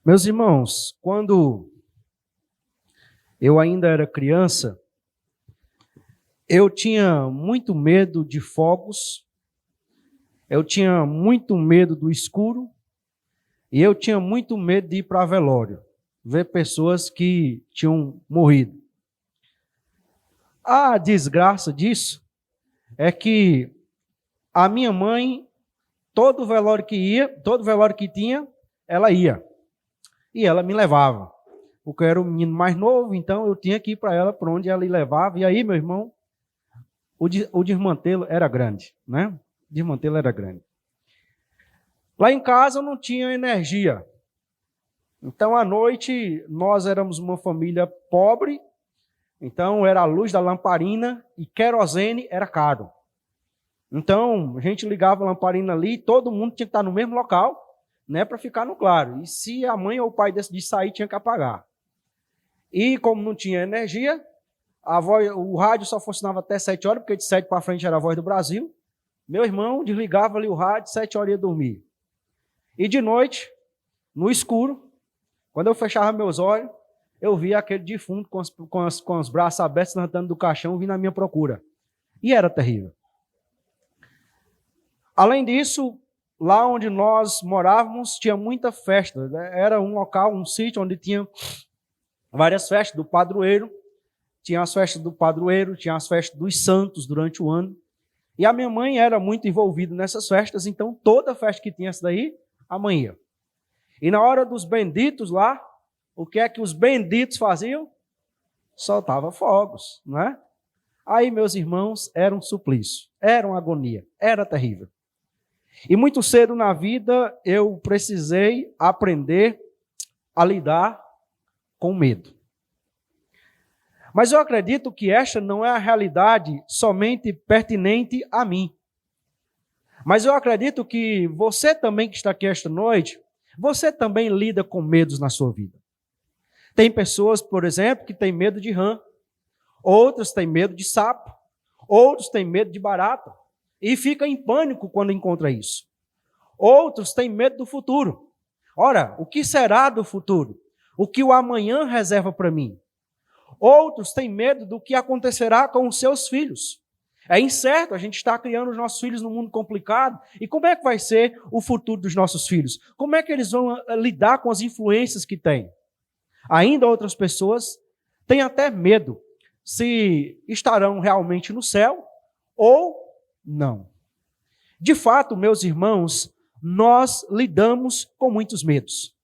Meus irmãos, quando eu ainda era criança, eu tinha muito medo de fogos, eu tinha muito medo do escuro e eu tinha muito medo de ir para velório, ver pessoas que tinham morrido. A desgraça disso é que a minha mãe, todo velório que tinha, ela ia. E ela me levava. Porque eu era o menino mais novo, então eu tinha que ir para ela, para onde ela me levava. E aí, meu irmão, o desmantelo era grande, né? O desmantelo era grande. Lá em casa eu não tinha energia. Então, à noite, nós éramos uma família pobre. Então, era a luz da lamparina e querosene era caro. Então, a gente ligava a lamparina ali, todo mundo tinha que estar no mesmo local, né, para ficar no claro. E se a mãe ou o pai decidisse sair, tinha que apagar. E como não tinha energia, o rádio só funcionava até 7 horas, porque de 7 para frente era a Voz do Brasil. Meu irmão desligava ali o rádio, 7 horas ia dormir. E de noite, no escuro, quando eu fechava meus olhos, eu via aquele defunto com os braços abertos, levantando do caixão, vindo à minha procura. E era terrível. Além disso, lá onde nós morávamos, tinha muita festa. Era um local, um sítio onde tinha várias festas do padroeiro. Tinha as festas do padroeiro, tinha as festas dos santos durante o ano. E a minha mãe era muito envolvida nessas festas, então toda festa que tinha essa daí, a mãe ia. E na hora dos benditos lá, o que é que os benditos faziam? Soltavam fogos, não é? Aí, meus irmãos, era um suplício, era uma agonia, era terrível. E muito cedo na vida eu precisei aprender a lidar com medo. Mas eu acredito que esta não é a realidade somente pertinente a mim. Mas eu acredito que você também que está aqui esta noite, você também lida com medos na sua vida. Tem pessoas, por exemplo, que têm medo de rã, outras têm medo de sapo, outros têm medo de barata e fica em pânico quando encontra isso. Outros têm medo do futuro. Ora, o que será do futuro? O que o amanhã reserva para mim? Outros têm medo do que acontecerá com os seus filhos. É incerto, a gente está criando os nossos filhos num mundo complicado. E como é que vai ser o futuro dos nossos filhos? Como é que eles vão lidar com as influências que têm? Ainda outras pessoas têm até medo se estarão realmente no céu ou não. De fato, meus irmãos, nós lidamos com muitos medos.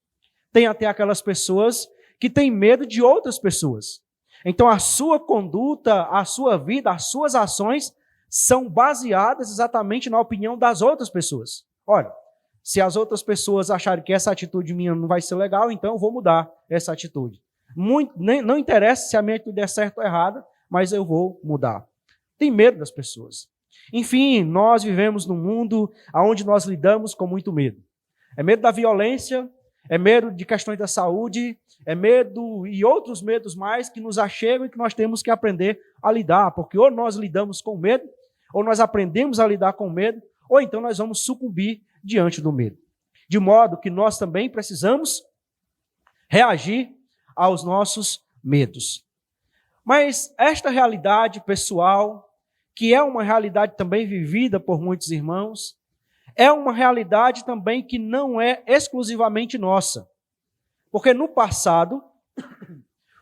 Tem até aquelas pessoas que têm medo de outras pessoas. Então, a sua conduta, a sua vida, as suas ações são baseadas exatamente na opinião das outras pessoas. Olha, se as outras pessoas acharem que essa atitude minha não vai ser legal, então eu vou mudar essa atitude. Não interessa se a minha atitude é certa ou errada, mas eu vou mudar. Tem medo das pessoas. Enfim, nós vivemos num mundo onde nós lidamos com muito medo. É medo da violência, é medo de questões da saúde, é medo e outros medos mais que nos achegam e que nós temos que aprender a lidar, porque ou nós lidamos com medo, ou nós aprendemos a lidar com medo, ou então nós vamos sucumbir diante do medo. De modo que nós também precisamos reagir aos nossos medos. Mas esta realidade pessoal, que é uma realidade também vivida por muitos irmãos, é uma realidade também que não é exclusivamente nossa. Porque no passado,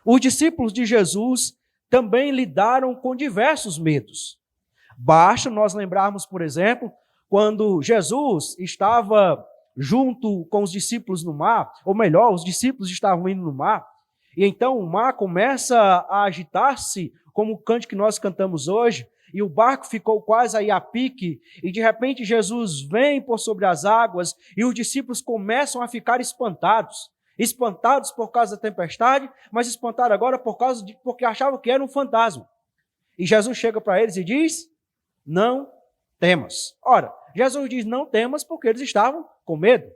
os discípulos de Jesus também lidaram com diversos medos. Basta nós lembrarmos, por exemplo, quando Jesus estava junto com os discípulos no mar, ou melhor, os discípulos estavam indo no mar, e então o mar começa a agitar-se, como o cântico que nós cantamos hoje, e o barco ficou quase aí a pique, e de repente Jesus vem por sobre as águas, e os discípulos começam a ficar espantados. Espantados por causa da tempestade, mas espantados agora porque achavam que era um fantasma. E Jesus chega para eles e diz, não temas. Ora, Jesus diz não temas porque eles estavam com medo.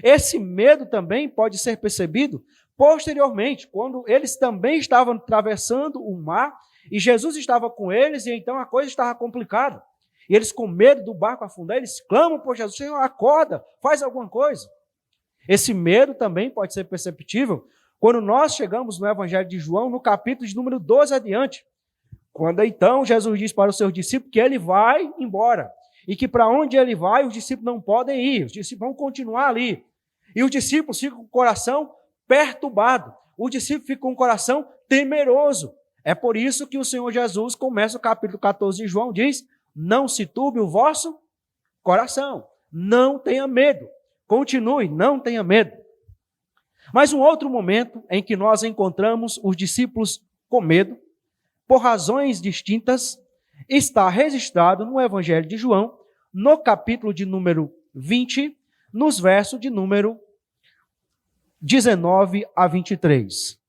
Esse medo também pode ser percebido posteriormente, quando eles também estavam atravessando o mar, e Jesus estava com eles, e então a coisa estava complicada. E eles, com medo do barco afundar, eles clamam por Jesus, Senhor, acorda, faz alguma coisa. Esse medo também pode ser perceptível quando nós chegamos no Evangelho de João, no capítulo de número 12 adiante. Quando então Jesus diz para os seus discípulos que ele vai embora. E que para onde ele vai, os discípulos não podem ir. Os discípulos vão continuar ali. E os discípulos ficam com o coração perturbado. Os discípulos ficam com o coração temeroso. É por isso que o Senhor Jesus começa o capítulo 14 de João, diz: não se turbe o vosso coração. Não tenha medo. Continue, não tenha medo. Mas um outro momento em que nós encontramos os discípulos com medo, por razões distintas, está registrado no Evangelho de João, no capítulo de número 20, nos versos de número 19 a 23.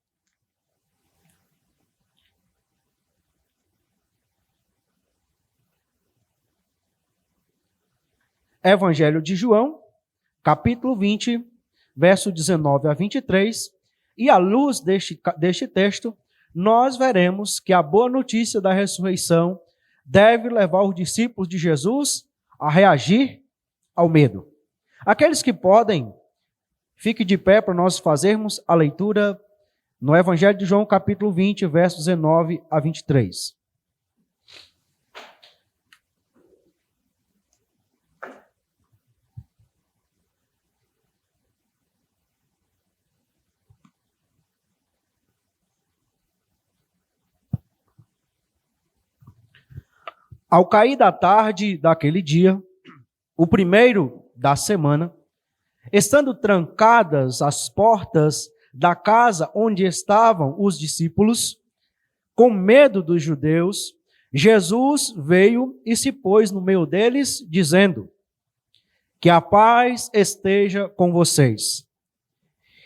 Evangelho de João, capítulo 20, verso 19 a 23, e à luz deste texto, nós veremos que a boa notícia da ressurreição deve levar os discípulos de Jesus a reagir ao medo. Aqueles que podem, fiquem de pé para nós fazermos a leitura no Evangelho de João, capítulo 20, versos 19 a 23. Ao cair da tarde daquele dia, o primeiro da semana, estando trancadas as portas da casa onde estavam os discípulos, com medo dos judeus, Jesus veio e se pôs no meio deles, dizendo: que a paz esteja com vocês.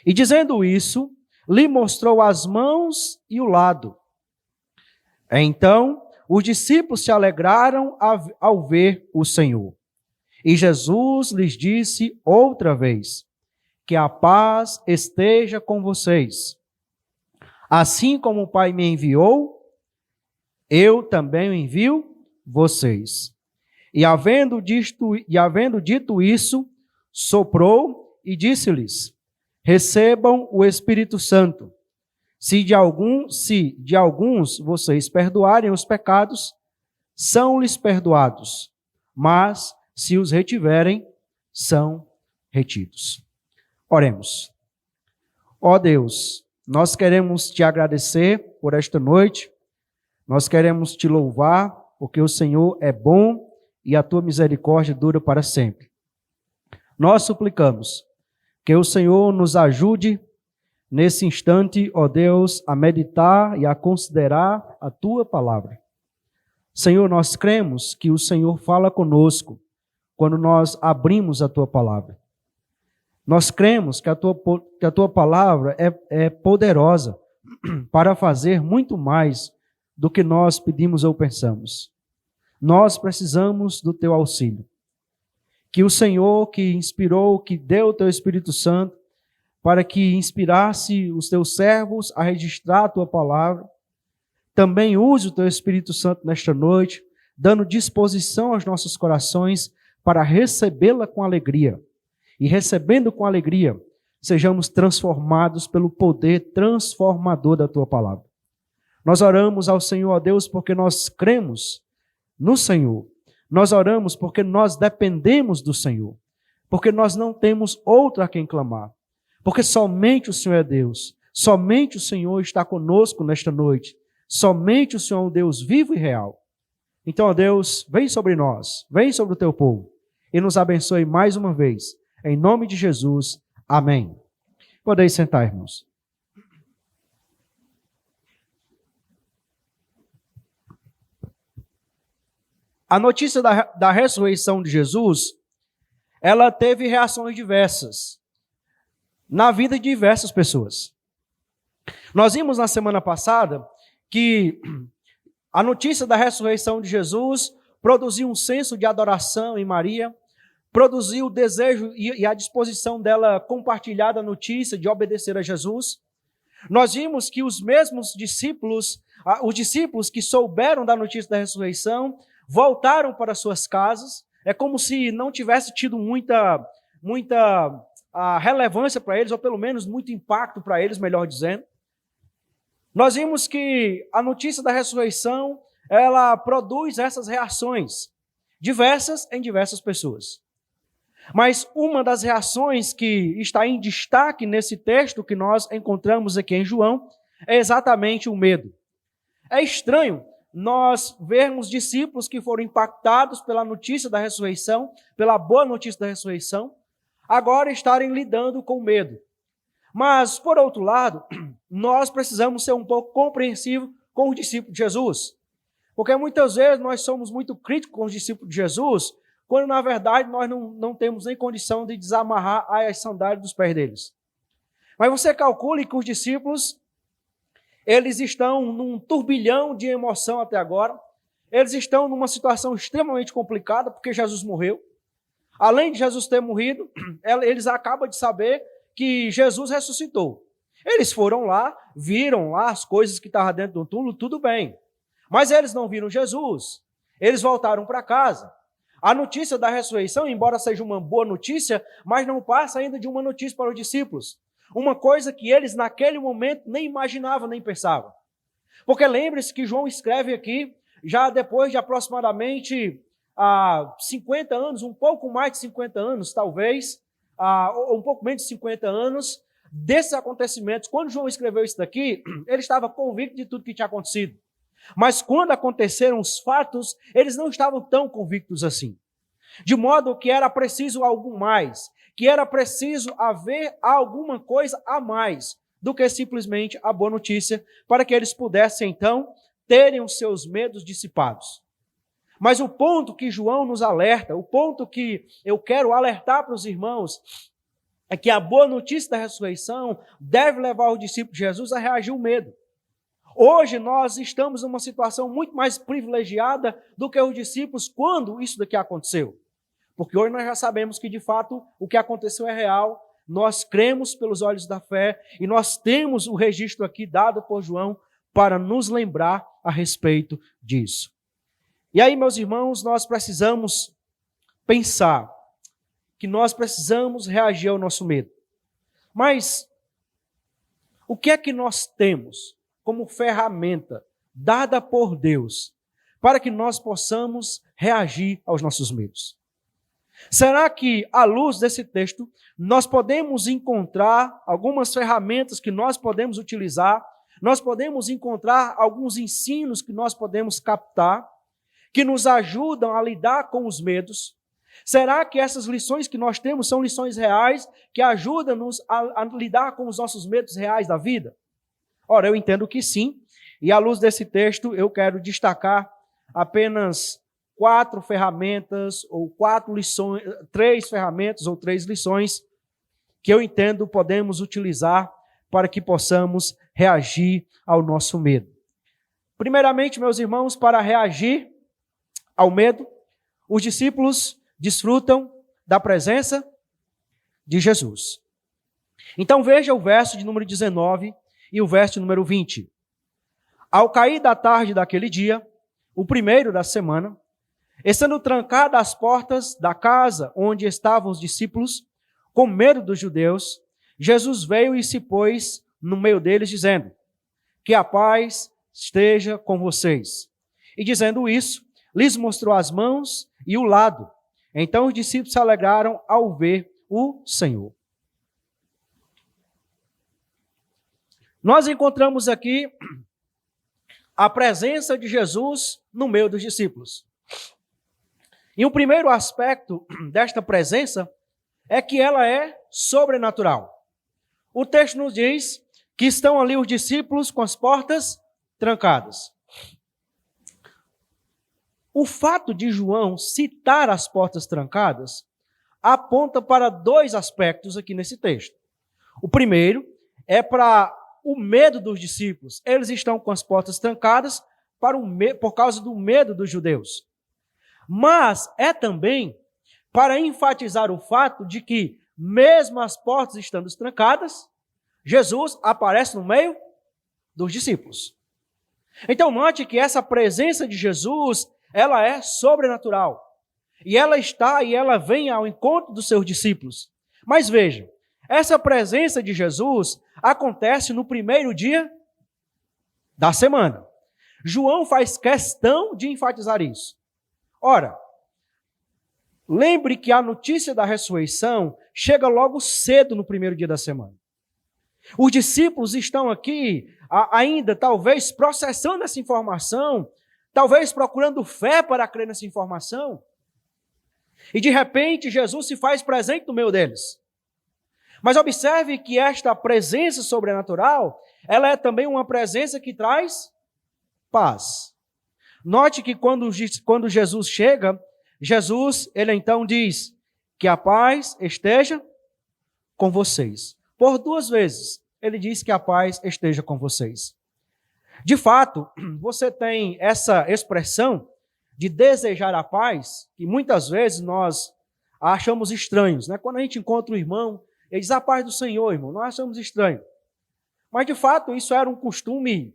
E dizendo isso, lhe mostrou as mãos e o lado. Então, os discípulos se alegraram ao ver o Senhor. E Jesus lhes disse outra vez: que a paz esteja com vocês. Assim como o Pai me enviou, eu também envio vocês. E havendo dito isso, soprou e disse-lhes: recebam o Espírito Santo. Se de alguns vocês perdoarem os pecados, são-lhes perdoados. Mas, se os retiverem, são retidos. Oremos. Ó Deus, nós queremos te agradecer por esta noite. Nós queremos te louvar, porque o Senhor é bom e a tua misericórdia dura para sempre. Nós suplicamos que o Senhor nos ajude nesse instante, ó Deus, a meditar e a considerar a tua palavra. Senhor, nós cremos que o Senhor fala conosco quando nós abrimos a tua palavra. Nós cremos que a tua palavra é poderosa para fazer muito mais do que nós pedimos ou pensamos. Nós precisamos do teu auxílio. Que o Senhor que inspirou, que deu o teu Espírito Santo, para que inspirasse os teus servos a registrar a tua palavra, também use o teu Espírito Santo nesta noite, dando disposição aos nossos corações para recebê-la com alegria. E recebendo com alegria, sejamos transformados pelo poder transformador da tua palavra. Nós oramos ao Senhor, ó Deus, porque nós cremos no Senhor. Nós oramos porque nós dependemos do Senhor. Porque nós não temos outro a quem clamar. Porque somente o Senhor é Deus. Somente o Senhor está conosco nesta noite. Somente o Senhor é um Deus vivo e real. Então, ó Deus, vem sobre nós, vem sobre o teu povo e nos abençoe mais uma vez. Em nome de Jesus, amém. Podeis sentar, irmãos. A notícia da ressurreição de Jesus, ela teve reações diversas na vida de diversas pessoas. Nós vimos na semana passada que a notícia da ressurreição de Jesus produziu um senso de adoração em Maria, produziu o desejo e a disposição dela compartilhar a notícia de obedecer a Jesus. Nós vimos que os mesmos discípulos, os discípulos que souberam da notícia da ressurreição, voltaram para suas casas. É como se não tivesse tido muita relevância para eles, ou pelo menos muito impacto para eles, melhor dizendo. Nós vimos que a notícia da ressurreição, ela produz essas reações, diversas em diversas pessoas. Mas uma das reações que está em destaque nesse texto que nós encontramos aqui em João, é exatamente o medo. É estranho nós vermos discípulos que foram impactados pela notícia da ressurreição, pela boa notícia da ressurreição, agora estarem lidando com medo. Mas, por outro lado, nós precisamos ser um pouco compreensivos com os discípulos de Jesus. Porque muitas vezes nós somos muito críticos com os discípulos de Jesus, quando na verdade nós não temos nem condição de desamarrar as sandálias dos pés deles. Mas você calcule que os discípulos, eles estão num turbilhão de emoção até agora, eles estão numa situação extremamente complicada, porque Jesus morreu. Além de Jesus ter morrido, eles acabam de saber que Jesus ressuscitou. Eles foram lá, viram lá as coisas que estavam dentro do túmulo, tudo bem. Mas eles não viram Jesus. Eles voltaram para casa. A notícia da ressurreição, embora seja uma boa notícia, mas não passa ainda de uma notícia para os discípulos. Uma coisa que eles naquele momento nem imaginavam, nem pensavam. Porque lembre-se que João escreve aqui, já depois de aproximadamente 50 anos, um pouco mais de 50 anos talvez, um pouco menos de 50 anos, desses acontecimentos. Quando João escreveu isso daqui, ele estava convicto de tudo que tinha acontecido. Mas quando aconteceram os fatos, eles não estavam tão convictos assim. De modo que era preciso algo mais, que era preciso haver alguma coisa a mais do que simplesmente a boa notícia, para que eles pudessem então terem os seus medos dissipados. Mas o ponto que João nos alerta, o ponto que eu quero alertar para os irmãos, é que a boa notícia da ressurreição deve levar os discípulos de Jesus a reagir ao medo. Hoje nós estamos numa situação muito mais privilegiada do que os discípulos quando isso daqui aconteceu. Porque hoje nós já sabemos que de fato o que aconteceu é real, nós cremos pelos olhos da fé e nós temos o registro aqui dado por João para nos lembrar a respeito disso. E aí, meus irmãos, nós precisamos pensar que nós precisamos reagir ao nosso medo. Mas o que é que nós temos como ferramenta dada por Deus para que nós possamos reagir aos nossos medos? Será que, à luz desse texto, nós podemos encontrar algumas ferramentas que nós podemos utilizar, nós podemos encontrar alguns ensinos que nós podemos captar, que nos ajudam a lidar com os medos? Será que essas lições que nós temos são lições reais que ajudam-nos a lidar com os nossos medos reais da vida? Ora, eu entendo que sim, e à luz desse texto eu quero destacar apenas 4 ferramentas, ou 4 lições, 3 ferramentas ou 3 lições que eu entendo podemos utilizar para que possamos reagir ao nosso medo. Primeiramente, meus irmãos, para reagir ao medo, os discípulos desfrutam da presença de Jesus. Então veja o verso de número 19 e o verso número 20. Ao cair da tarde daquele dia, o primeiro da semana, estando trancadas as portas da casa onde estavam os discípulos, com medo dos judeus, Jesus veio e se pôs no meio deles, dizendo: que a paz esteja com vocês. E dizendo isso, lhes mostrou as mãos e o lado. Então os discípulos se alegraram ao ver o Senhor. Nós encontramos aqui a presença de Jesus no meio dos discípulos. E o primeiro aspecto desta presença é que ela é sobrenatural. O texto nos diz que estão ali os discípulos com as portas trancadas. O fato de João citar as portas trancadas aponta para 2 aspectos aqui nesse texto. O primeiro é para o medo dos discípulos. Eles estão com as portas trancadas por causa do medo dos judeus. Mas é também para enfatizar o fato de que, mesmo as portas estando trancadas, Jesus aparece no meio dos discípulos. Então note que essa presença de Jesus, ela é sobrenatural. E ela vem ao encontro dos seus discípulos. Mas veja, Essa presença de Jesus acontece no primeiro dia da semana. João faz questão de enfatizar isso. Ora, lembre que a notícia da ressurreição chega logo cedo no primeiro dia da semana. Os discípulos estão aqui ainda, talvez, processando essa informação, talvez procurando fé para crer nessa informação. E, de repente, Jesus se faz presente no meio deles. Mas observe que esta presença sobrenatural, ela é também uma presença que traz paz. Note que quando Jesus chega, Jesus, ele então diz que a paz esteja com vocês. Por 2 vezes, ele diz que a paz esteja com vocês. De fato, você tem essa expressão de desejar a paz, que muitas vezes nós achamos estranhos, né? Quando a gente encontra um irmão, ele diz a paz do Senhor, irmão, nós achamos estranho. Mas, de fato, isso era um costume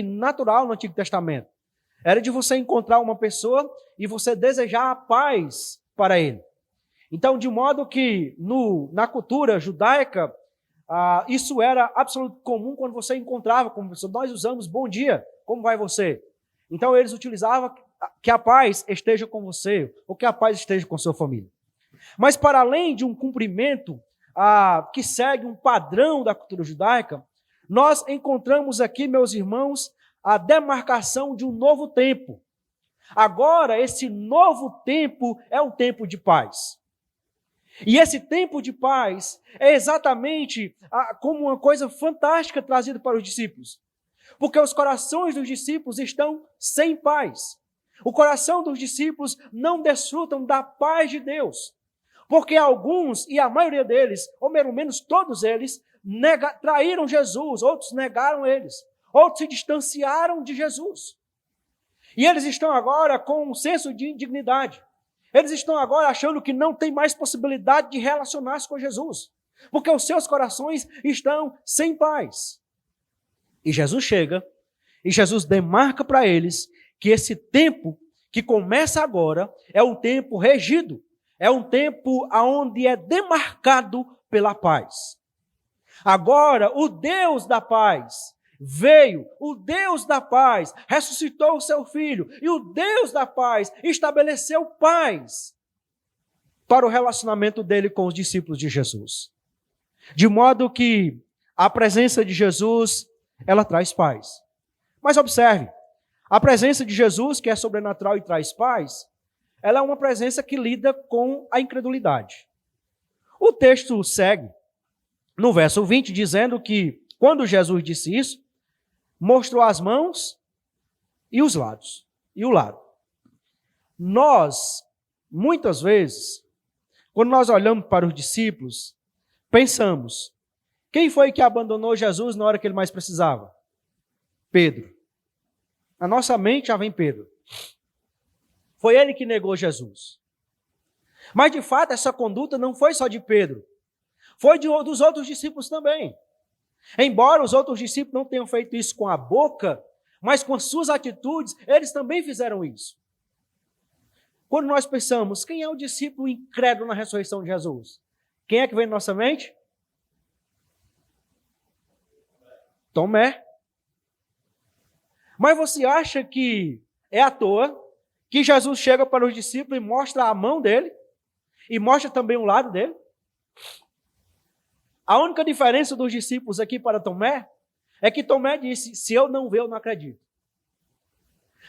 natural no Antigo Testamento. Era de você encontrar uma pessoa e você desejar a paz para ele. Então, de modo que na cultura judaica, isso era absolutamente comum quando você encontrava com uma pessoa. Nós usamos bom dia, como vai você? Então, eles utilizavam que a paz esteja com você, ou que a paz esteja com sua família. Mas, para além de um cumprimento que segue um padrão da cultura judaica, nós encontramos aqui, meus irmãos, a demarcação de um novo tempo. Agora, esse novo tempo é um tempo de paz. E esse tempo de paz é exatamente como uma coisa fantástica trazida para os discípulos. Porque os corações dos discípulos estão sem paz. O coração dos discípulos não desfrutam da paz de Deus. Porque alguns, e a maioria deles, ou pelo menos todos eles, traíram Jesus, outros negaram eles, outros se distanciaram de Jesus. E eles estão agora com um senso de indignidade. Eles estão agora achando que não tem mais possibilidade de relacionar-se com Jesus, porque os seus corações estão sem paz. E Jesus chega, e Jesus demarca para eles que esse tempo que começa agora é um tempo regido, é um tempo onde é demarcado pela paz. Agora, o Deus da paz veio, o Deus da paz ressuscitou o seu Filho, e o Deus da paz estabeleceu paz para o relacionamento dele com os discípulos de Jesus. De modo que a presença de Jesus, ela traz paz. Mas observe, a presença de Jesus, que é sobrenatural e traz paz, ela é uma presença que lida com a incredulidade. O texto segue no verso 20, dizendo que quando Jesus disse isso, mostrou as mãos e os lados, e o lado. Nós, muitas vezes, quando nós olhamos para os discípulos, pensamos, quem foi que abandonou Jesus na hora que ele mais precisava? Pedro. Na nossa mente já vem Pedro. Foi ele que negou Jesus. Mas, de fato, essa conduta não foi só de Pedro. Foi dos outros discípulos também. Embora os outros discípulos não tenham feito isso com a boca, mas com as suas atitudes, eles também fizeram isso. Quando nós pensamos, quem é o discípulo incrédulo na ressurreição de Jesus? Quem é que vem na nossa mente? Tomé. Mas você acha que é à toa que Jesus chega para os discípulos e mostra a mão dele e mostra também o lado dele? A única diferença dos discípulos aqui para Tomé é que Tomé disse, se eu não ver, eu não acredito.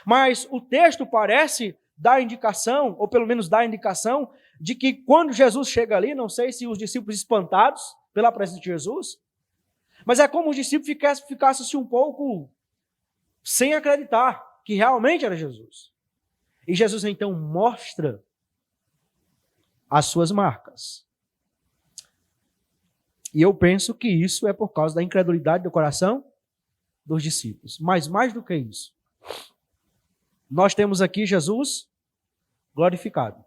Mas o texto parece dar indicação, ou pelo menos dar indicação, de que quando Jesus chega ali, não sei se os discípulos espantados pela presença de Jesus, mas é como os discípulos ficassem um pouco sem acreditar que realmente era Jesus. E Jesus então mostra as suas marcas. E eu penso que isso é por causa da incredulidade do coração dos discípulos. Mas mais do que isso, nós temos aqui Jesus glorificado.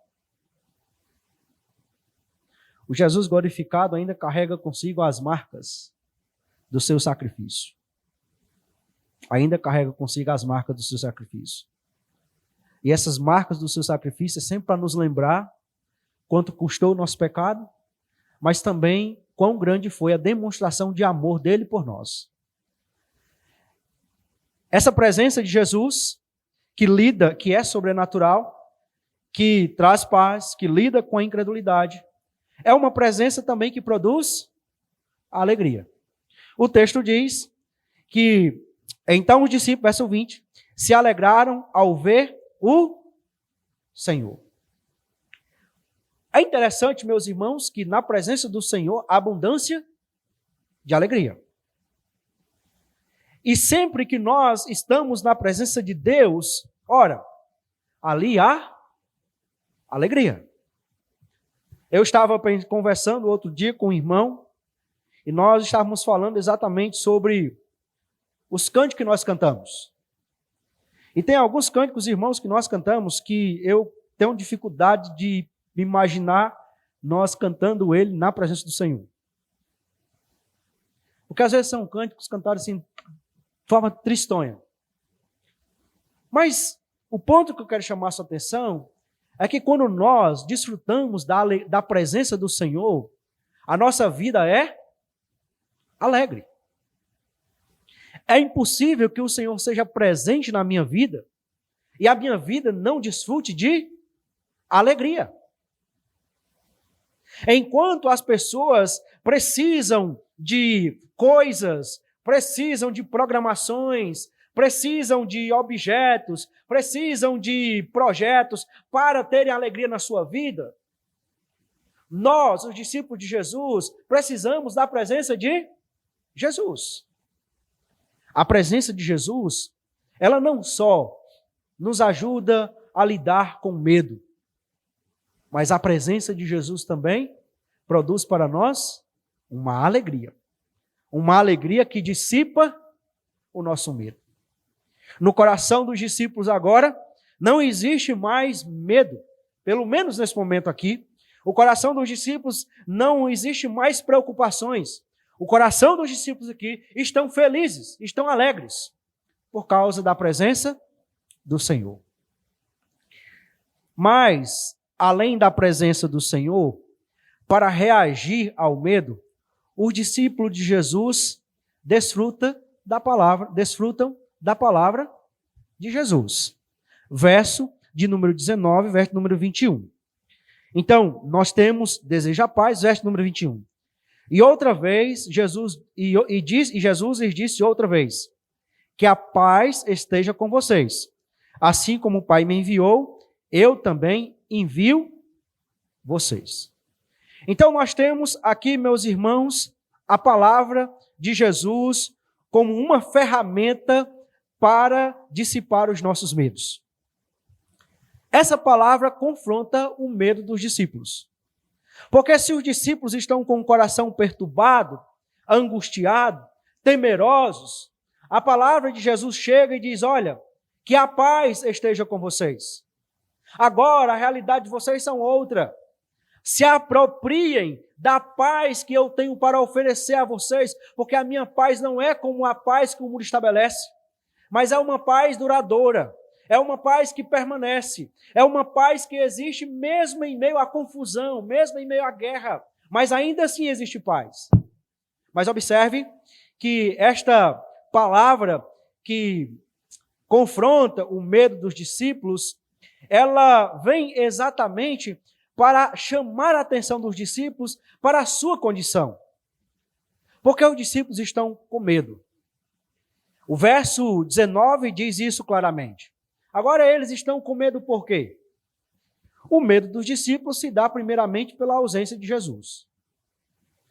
O Jesus glorificado ainda carrega consigo as marcas do seu sacrifício. Ainda carrega consigo as marcas do seu sacrifício. E essas marcas do seu sacrifício é sempre para nos lembrar quanto custou o nosso pecado, mas também quão grande foi a demonstração de amor dele por nós. Essa presença de Jesus, que é sobrenatural, que traz paz, que lida com a incredulidade, é uma presença também que produz alegria. O texto diz que, então os discípulos, verso 20, se alegraram ao ver o Senhor. É interessante, meus irmãos, que na presença do Senhor há abundância de alegria. E sempre que nós estamos na presença de Deus, ora, ali há alegria. Eu estava conversando outro dia com um irmão, e nós estávamos falando exatamente sobre os cânticos que nós cantamos. E tem alguns cânticos, irmãos, que nós cantamos que eu tenho dificuldade de me imaginar nós cantando ele na presença do Senhor. Porque às vezes são cânticos cantados assim, de forma tristonha. Mas o ponto que eu quero chamar a sua atenção é que quando nós desfrutamos da presença do Senhor, a nossa vida é alegre. É impossível que o Senhor seja presente na minha vida e a minha vida não desfrute de alegria. Enquanto as pessoas precisam de coisas, precisam de programações, precisam de objetos, precisam de projetos para terem alegria na sua vida, nós, os discípulos de Jesus, precisamos da presença de Jesus. A presença de Jesus, ela não só nos ajuda a lidar com medo, mas a presença de Jesus também produz para nós uma alegria. Uma alegria que dissipa o nosso medo. No coração dos discípulos agora, não existe mais medo, pelo menos nesse momento aqui. O coração dos discípulos não existe mais preocupações. O coração dos discípulos aqui estão felizes, estão alegres, por causa da presença do Senhor. Mas, além da presença do Senhor, para reagir ao medo, os discípulos de Jesus desfrutam da palavra de Jesus. Verso de número 19, verso número 21. Então, nós temos deseja a paz, verso número 21. E outra vez, Jesus lhes disse outra vez, que a paz esteja com vocês. Assim como o Pai me enviou, eu também envio vocês. Então nós temos aqui, meus irmãos, a palavra de Jesus como uma ferramenta para dissipar os nossos medos. Essa palavra confronta o medo dos discípulos. Porque se os discípulos estão com o coração perturbado, angustiado, temerosos, a palavra de Jesus chega e diz, olha, que a paz esteja com vocês. Agora a realidade de vocês são outra. Se apropriem da paz que eu tenho para oferecer a vocês, porque a minha paz não é como a paz que o mundo estabelece, mas é uma paz duradoura, é uma paz que permanece, é uma paz que existe mesmo em meio à confusão, mesmo em meio à guerra, mas ainda assim existe paz. Mas observe que esta palavra que confronta o medo dos discípulos, ela vem exatamente para chamar a atenção dos discípulos para a sua condição. Porque os discípulos estão com medo. O verso 19 diz isso claramente. Agora eles estão com medo por quê? O medo dos discípulos se dá primeiramente pela ausência de Jesus.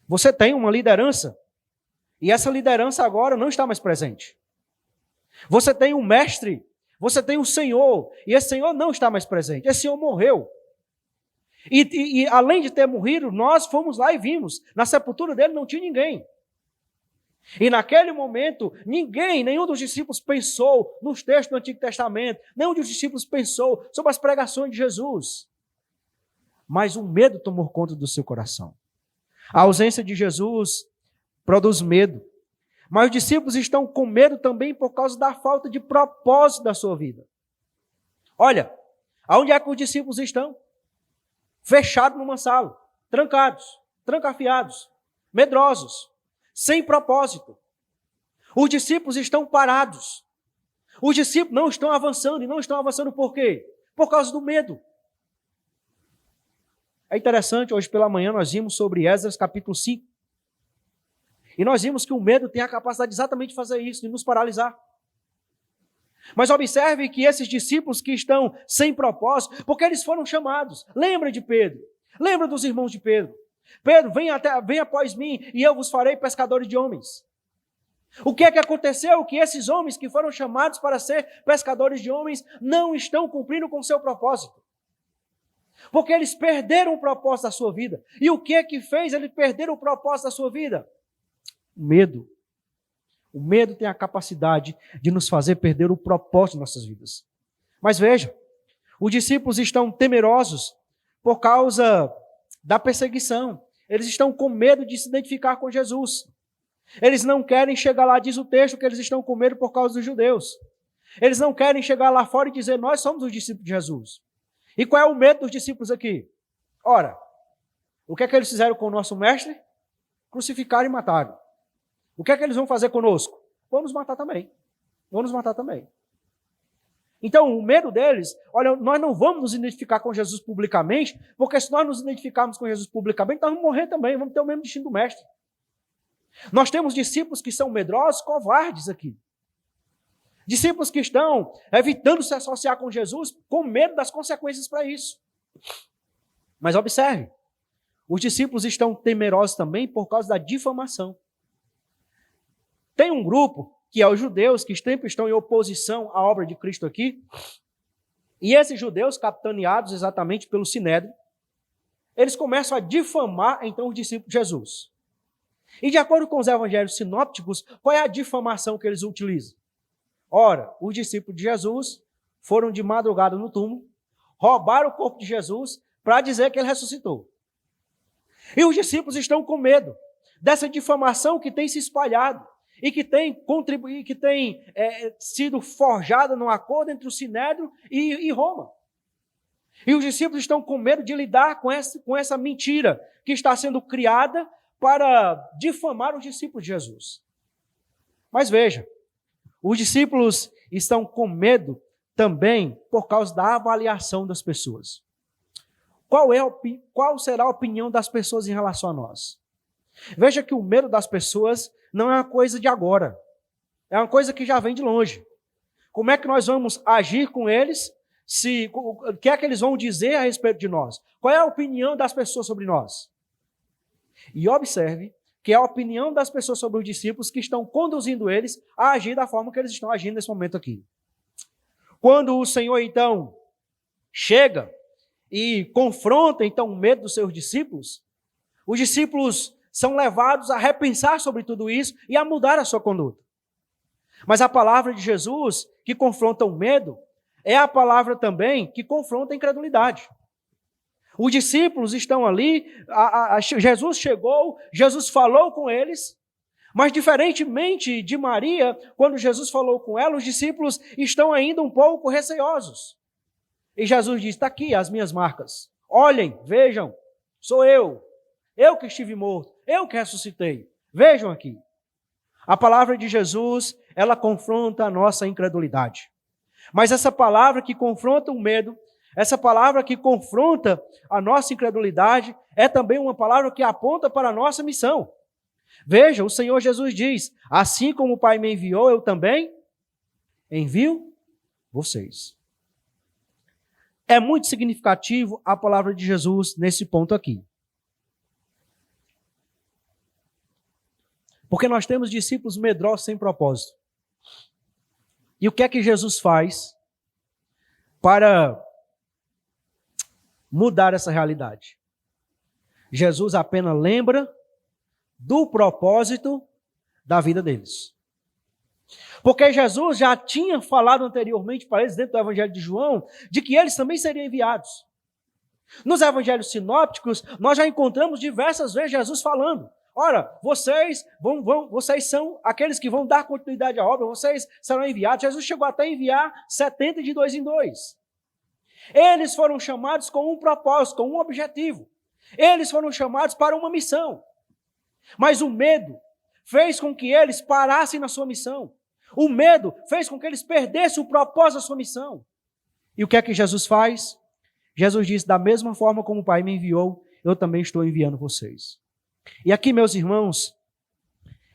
Você tem uma liderança, e essa liderança agora não está mais presente. Você tem um mestre, você tem um Senhor, e esse Senhor não está mais presente. Esse Senhor morreu. E além de ter morrido, nós fomos lá e vimos. Na sepultura dele não tinha ninguém. E naquele momento, nenhum dos discípulos pensou nos textos do Antigo Testamento, nenhum dos discípulos pensou sobre as pregações de Jesus. Mas o medo tomou conta do seu coração. A ausência de Jesus produz medo. Mas os discípulos estão com medo também por causa da falta de propósito da sua vida. Olha, aonde é que os discípulos estão? Fechados numa sala, trancados. trancafiados, medrosos, sem propósito. Os discípulos estão parados. Os discípulos não estão avançando. E não estão avançando por quê? Por causa do medo. É interessante, hoje pela manhã nós vimos sobre Esdras capítulo 5. E nós vimos que o medo tem a capacidade exatamente de fazer isso, de nos paralisar. Mas observe que esses discípulos que estão sem propósito, porque eles foram chamados. Lembra de Pedro. Lembra dos irmãos de Pedro. Pedro, venha após mim e eu vos farei pescadores de homens. O que é que aconteceu? Que esses homens que foram chamados para ser pescadores de homens não estão cumprindo com o seu propósito. Porque eles perderam o propósito da sua vida. E o que é que fez eles perderem o propósito da sua vida? O medo. O medo tem a capacidade de nos fazer perder o propósito de nossas vidas. Mas veja, os discípulos estão temerosos por causa da perseguição. Eles estão com medo de se identificar com Jesus. Eles não querem chegar lá, diz o texto, que eles estão com medo por causa dos judeus. Eles não querem chegar lá fora e dizer, nós somos os discípulos de Jesus. E qual é o medo dos discípulos aqui? Ora, o que é que eles fizeram com o nosso mestre? Crucificaram e mataram. O que é que eles vão fazer conosco? Vão nos matar também. Vão nos matar também. Então, o medo deles, olha, nós não vamos nos identificar com Jesus publicamente, porque se nós nos identificarmos com Jesus publicamente, nós vamos morrer também, vamos ter o mesmo destino do mestre. Nós temos discípulos que são medrosos, covardes aqui. Discípulos que estão evitando se associar com Jesus com medo das consequências para isso. Mas observe, os discípulos estão temerosos também por causa da difamação. Tem um grupo, que é os judeus, que sempre estão em oposição à obra de Cristo aqui, e esses judeus, capitaneados exatamente pelo Sinédrio, eles começam a difamar, então, os discípulos de Jesus. E de acordo com os evangelhos sinópticos, qual é a difamação que eles utilizam? Ora, os discípulos de Jesus foram de madrugada no túmulo, roubaram o corpo de Jesus para dizer que ele ressuscitou. E os discípulos estão com medo dessa difamação que tem se espalhado e que tem contribuído, que tem sido forjada num acordo entre o Sinédrio e Roma. E os discípulos estão com medo de lidar com essa mentira que está sendo criada para difamar os discípulos de Jesus. Mas veja, os discípulos estão com medo também por causa da avaliação das pessoas. Qual será a opinião das pessoas em relação a nós? Veja que o medo das pessoas não é uma coisa de agora. É uma coisa que já vem de longe. Como é que nós vamos agir com eles? O que é que eles vão dizer a respeito de nós? Qual é a opinião das pessoas sobre nós? E observe que é a opinião das pessoas sobre os discípulos que estão conduzindo eles a agir da forma que eles estão agindo nesse momento aqui. Quando o Senhor, então, chega e confronta, então, o medo dos seus discípulos, os discípulos são levados a repensar sobre tudo isso e a mudar a sua conduta. Mas a palavra de Jesus, que confronta o medo, é a palavra também que confronta a incredulidade. Os discípulos estão ali, Jesus chegou, Jesus falou com eles, mas diferentemente de Maria, quando Jesus falou com ela, os discípulos estão ainda um pouco receosos. E Jesus diz, está aqui as minhas marcas. Olhem, vejam, sou eu que estive morto, eu que ressuscitei. Vejam aqui. A palavra de Jesus, ela confronta a nossa incredulidade. Mas essa palavra que confronta o medo, essa palavra que confronta a nossa incredulidade, é também uma palavra que aponta para a nossa missão. Veja, o Senhor Jesus diz, assim como o Pai me enviou, eu também envio vocês. É muito significativo a palavra de Jesus nesse ponto aqui. Porque nós temos discípulos medrosos sem propósito. E o que é que Jesus faz para mudar essa realidade? Jesus apenas lembra do propósito da vida deles. Porque Jesus já tinha falado anteriormente para eles, dentro do Evangelho de João, de que eles também seriam enviados. Nos Evangelhos sinópticos, nós já encontramos diversas vezes Jesus falando, ora, vocês são aqueles que vão dar continuidade à obra, vocês serão enviados. Jesus chegou até a enviar 70 de 2 em 2. Eles foram chamados com um propósito, com um objetivo. Eles foram chamados para uma missão. Mas o medo fez com que eles parassem na sua missão. O medo fez com que eles perdessem o propósito da sua missão. E o que é que Jesus faz? Jesus diz, da mesma forma como o Pai me enviou, eu também estou enviando vocês. E aqui, meus irmãos,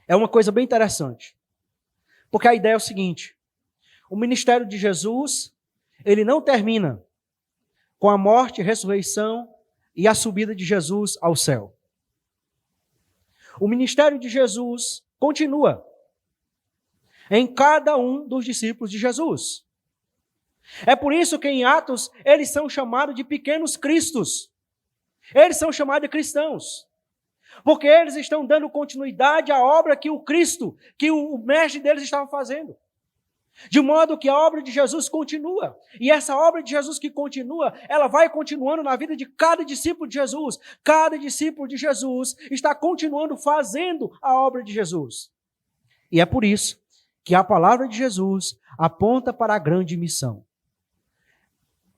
é uma coisa bem interessante. Porque a ideia é o seguinte, o ministério de Jesus, ele não termina com a morte, ressurreição e a subida de Jesus ao céu. O ministério de Jesus continua em cada um dos discípulos de Jesus. É por isso que em Atos eles são chamados de pequenos cristos. Eles são chamados de cristãos. Porque eles estão dando continuidade à obra que o Cristo, que o mestre deles estava fazendo. De modo que a obra de Jesus continua. E essa obra de Jesus que continua, ela vai continuando na vida de cada discípulo de Jesus. Cada discípulo de Jesus está continuando fazendo a obra de Jesus. E é por isso que a palavra de Jesus aponta para a grande missão.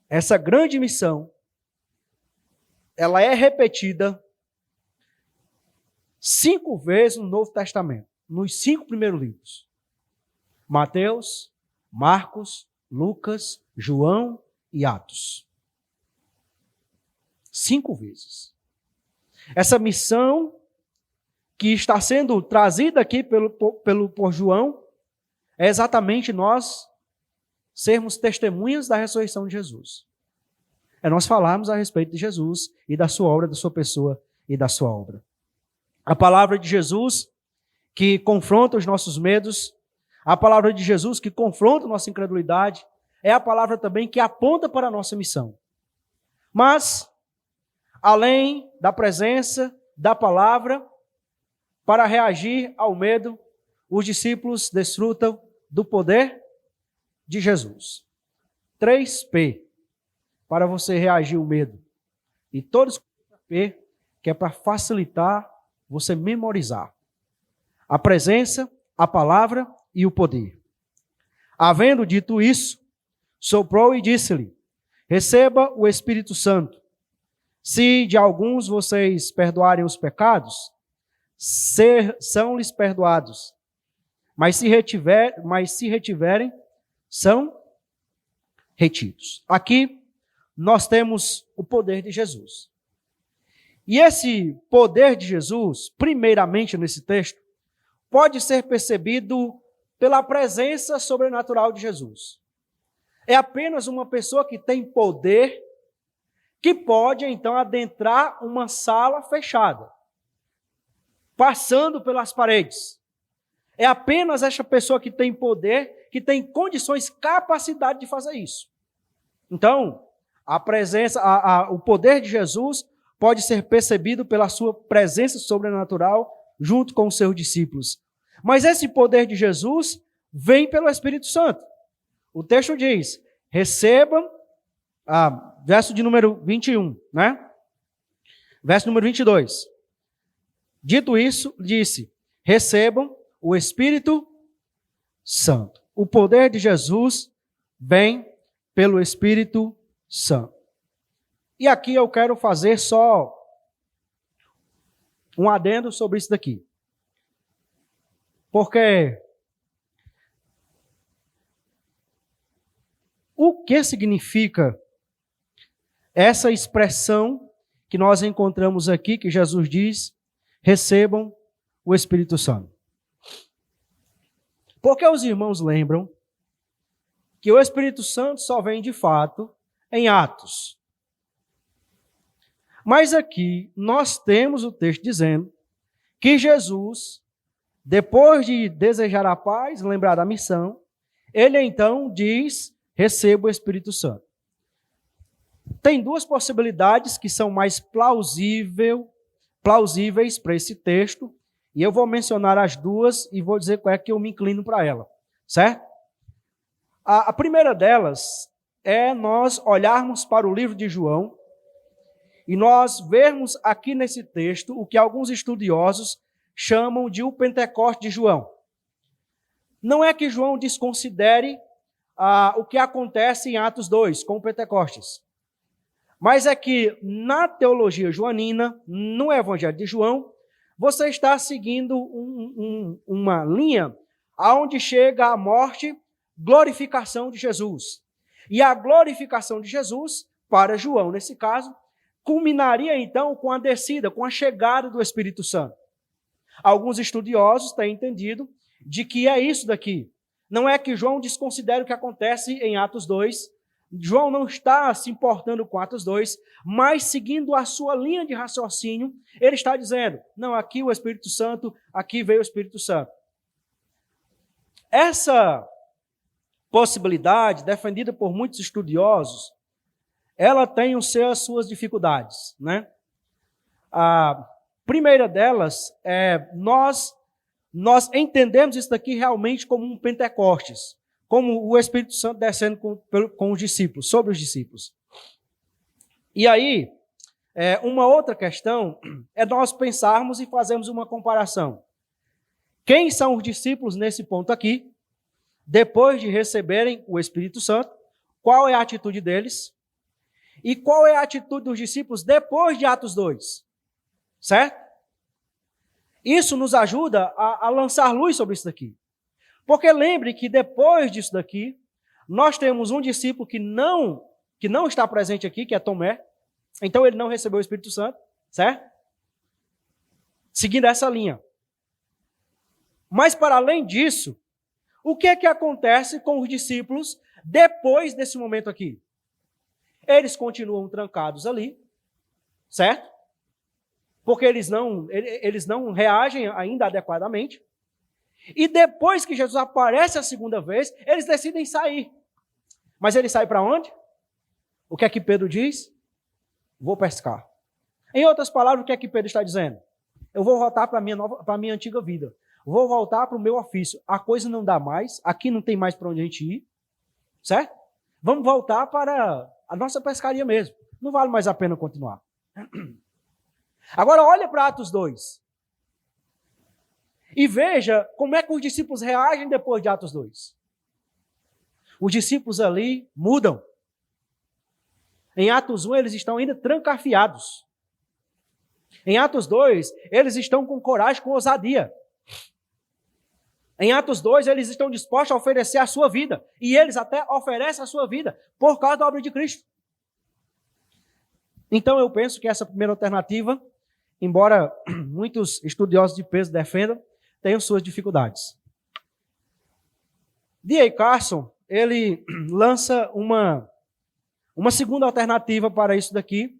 Essa grande missão, ela é repetida 5 vezes no Novo Testamento, nos 5 primeiros livros. Mateus, Marcos, Lucas, João e Atos. 5 vezes. Essa missão que está sendo trazida aqui por João é exatamente nós sermos testemunhas da ressurreição de Jesus. É nós falarmos a respeito de Jesus e da sua obra, da sua pessoa e da sua obra. A palavra de Jesus que confronta os nossos medos, a palavra de Jesus que confronta a nossa incredulidade, é a palavra também que aponta para a nossa missão. Mas, além da presença da palavra, para reagir ao medo, os discípulos desfrutam do poder de Jesus. 3P, para você reagir ao medo. E todos P, que é para facilitar você memorizar. A presença, a palavra e o poder. Havendo dito isso, soprou e disse-lhe, receba o Espírito Santo. Se de alguns vocês perdoarem os pecados, são-lhes perdoados. Mas se retiverem, são retidos. Aqui nós temos o poder de Jesus. E esse poder de Jesus, primeiramente nesse texto, pode ser percebido pela presença sobrenatural de Jesus. É apenas uma pessoa que tem poder que pode, então, adentrar uma sala fechada, passando pelas paredes. É apenas essa pessoa que tem poder, que tem condições, capacidade de fazer isso. Então, a presença, o poder de Jesus pode ser percebido pela sua presença sobrenatural junto com os seus discípulos. Mas esse poder de Jesus vem pelo Espírito Santo. O texto diz, recebam, verso de número 21, né? Verso número 22. Dito isso, disse, recebam o Espírito Santo. O poder de Jesus vem pelo Espírito Santo. E aqui eu quero fazer só um adendo sobre isso daqui. Porque o que significa essa expressão que nós encontramos aqui, que Jesus diz, recebam o Espírito Santo? Porque os irmãos lembram que o Espírito Santo só vem de fato em Atos. Mas aqui nós temos o texto dizendo que Jesus, depois de desejar a paz, lembrar da missão, ele então diz, receba o Espírito Santo. Tem 2 possibilidades que são mais plausíveis para esse texto, e eu vou mencionar as 2 e vou dizer qual é que eu me inclino para ela, certo? A primeira delas é nós olharmos para o livro de João e nós vermos aqui nesse texto o que alguns estudiosos chamam de o Pentecoste de João. Não é que João desconsidere o que acontece em Atos 2 com o Pentecostes, Mas é que na teologia joanina, no Evangelho de João, você está seguindo uma linha aonde chega a morte, glorificação de Jesus. E a glorificação de Jesus, para João nesse caso, culminaria então com a descida, com a chegada do Espírito Santo. Alguns estudiosos têm entendido de que é isso daqui. Não é que João desconsidere o que acontece em Atos 2. João não está se importando com Atos 2, mas seguindo a sua linha de raciocínio, ele está dizendo, não, aqui o Espírito Santo, aqui veio o Espírito Santo. Essa possibilidade, defendida por muitos estudiosos, ela tem as suas dificuldades, né? A primeira delas é nós entendemos isso daqui realmente como um Pentecostes, como o Espírito Santo descendo com os discípulos, sobre os discípulos. E aí, uma outra questão é nós pensarmos e fazermos uma comparação. Quem são os discípulos nesse ponto aqui? Depois de receberem o Espírito Santo, qual é a atitude deles? E qual é a atitude dos discípulos depois de Atos 2? Certo? Isso nos ajuda a lançar luz sobre isso daqui. Porque lembre que depois disso daqui, nós temos um discípulo que não está presente aqui, que é Tomé. Então ele não recebeu o Espírito Santo, certo? Seguindo essa linha. Mas para além disso, o que é que acontece com os discípulos depois desse momento aqui? Eles continuam trancados ali, certo? Porque eles não reagem ainda adequadamente. E depois que Jesus aparece a segunda vez, eles decidem sair. Mas eles saem para onde? O que é que Pedro diz? Vou pescar. Em outras palavras, o que é que Pedro está dizendo? Eu vou voltar para a minha antiga vida. Vou voltar para o meu ofício. A coisa não dá mais, aqui não tem mais para onde a gente ir, certo? Vamos voltar para a nossa pescaria mesmo. Não vale mais a pena continuar. Agora olha para Atos 2. E veja como é que os discípulos reagem depois de Atos 2. Os discípulos ali mudam. Em Atos 1 eles estão ainda trancafiados. Em Atos 2 eles estão com coragem, com ousadia. Em Atos 2 eles estão dispostos a oferecer a sua vida. E eles até oferecem a sua vida por causa da obra de Cristo. Então eu penso que essa primeira alternativa, embora muitos estudiosos de peso defendam, tem suas dificuldades. D.A. Carson, ele lança uma segunda alternativa para isso daqui,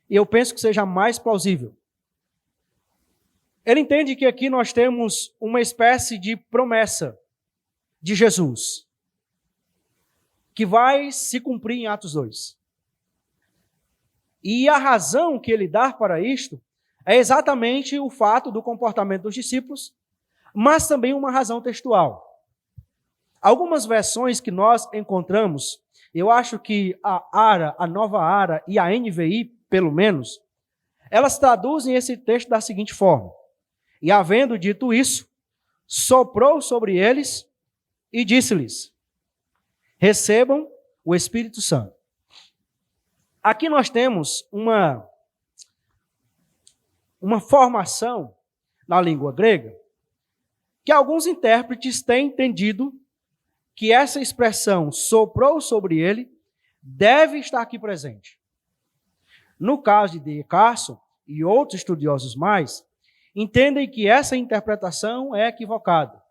e eu penso que seja mais plausível. Ele entende que aqui nós temos uma espécie de promessa de Jesus, que vai se cumprir em Atos 2. E a razão que ele dá para isto é exatamente o fato do comportamento dos discípulos, mas também uma razão textual. Algumas versões que nós encontramos, eu acho que a ARA, a Nova ARA e a NVI, pelo menos, elas traduzem esse texto da seguinte forma: e havendo dito isso, soprou sobre eles e disse-lhes: recebam o Espírito Santo. Aqui nós temos uma formação na língua grega que alguns intérpretes têm entendido que essa expressão soprou sobre ele deve estar aqui presente. No caso de D. Carson e outros estudiosos mais, entendem que essa interpretação é equivocada.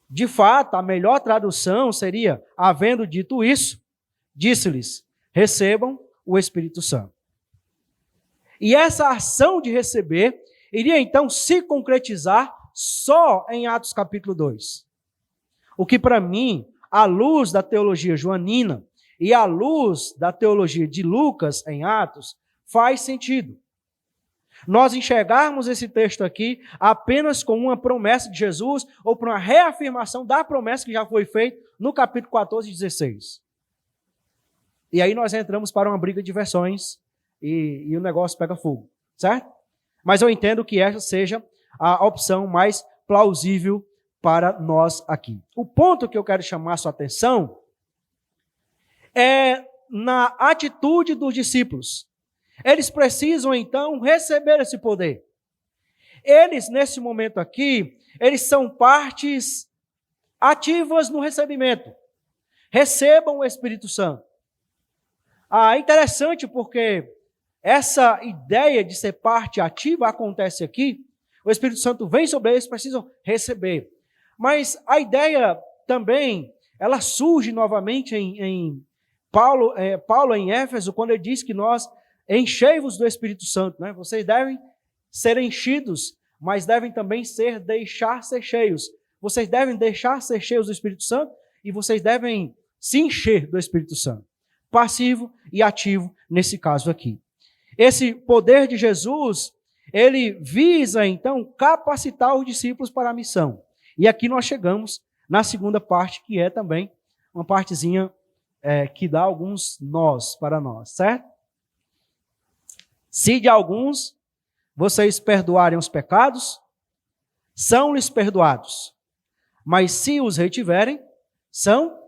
De fato, a melhor tradução seria: havendo dito isso, disse-lhes: recebam o Espírito Santo. E essa ação de receber iria então se concretizar só em Atos capítulo 2. O que para mim, à luz da teologia joanina e à luz da teologia de Lucas em Atos, faz sentido. Nós enxergarmos esse texto aqui apenas como uma promessa de Jesus ou por uma reafirmação da promessa que já foi feita no capítulo 14 e 16. E aí nós entramos para uma briga de versões e o negócio pega fogo, certo? Mas eu entendo que essa seja a opção mais plausível para nós aqui. O ponto que eu quero chamar a sua atenção é na atitude dos discípulos. Eles precisam, então, receber esse poder. Eles, nesse momento aqui, eles são partes ativas no recebimento. Recebam o Espírito Santo. É interessante porque essa ideia de ser parte ativa acontece aqui. O Espírito Santo vem sobre eles, precisam receber. Mas a ideia também, ela surge novamente em Paulo em Éfeso, quando ele diz que nós enchei-vos do Espírito Santo. Né? Vocês devem ser enchidos, mas devem também deixar ser cheios. Vocês devem deixar ser cheios do Espírito Santo e vocês devem se encher do Espírito Santo. Passivo e ativo nesse caso aqui. Esse poder de Jesus, ele visa então capacitar os discípulos para a missão. E aqui nós chegamos na segunda parte, que é também uma partezinha que dá alguns nós para nós, certo? Se de alguns vocês perdoarem os pecados, são-lhes perdoados. Mas se os retiverem, são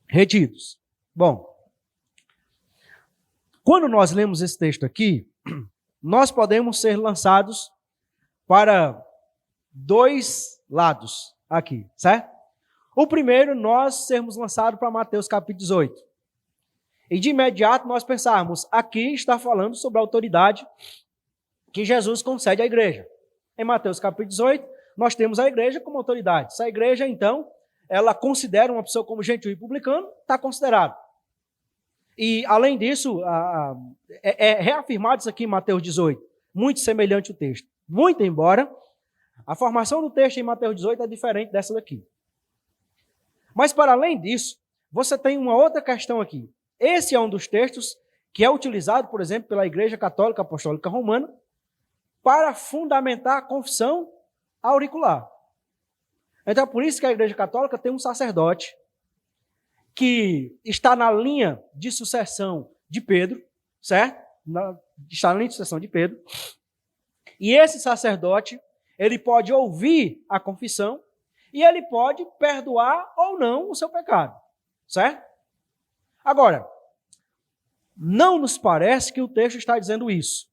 retidos. Bom, quando nós lemos esse texto aqui, nós podemos ser lançados para dois lados aqui, certo? O primeiro, nós sermos lançados para Mateus capítulo 18. E de imediato nós pensarmos, aqui está falando sobre a autoridade que Jesus concede à igreja. Em Mateus capítulo 18, nós temos a igreja como autoridade. Se a igreja, então, ela considera uma pessoa como gentil e publicano, está considerado. E, além disso, é reafirmado isso aqui em Mateus 18, muito semelhante o texto. Muito embora a formação do texto em Mateus 18 é diferente dessa daqui. Mas, para além disso, você tem uma outra questão aqui. Esse é um dos textos que é utilizado, por exemplo, pela Igreja Católica Apostólica Romana para fundamentar a confissão auricular. Então, é por isso que a Igreja Católica tem um sacerdote que está na linha de sucessão de Pedro, certo? Está na linha de sucessão de Pedro. E esse sacerdote, ele pode ouvir a confissão e ele pode perdoar ou não o seu pecado, certo? Agora, não nos parece que o texto está dizendo isso.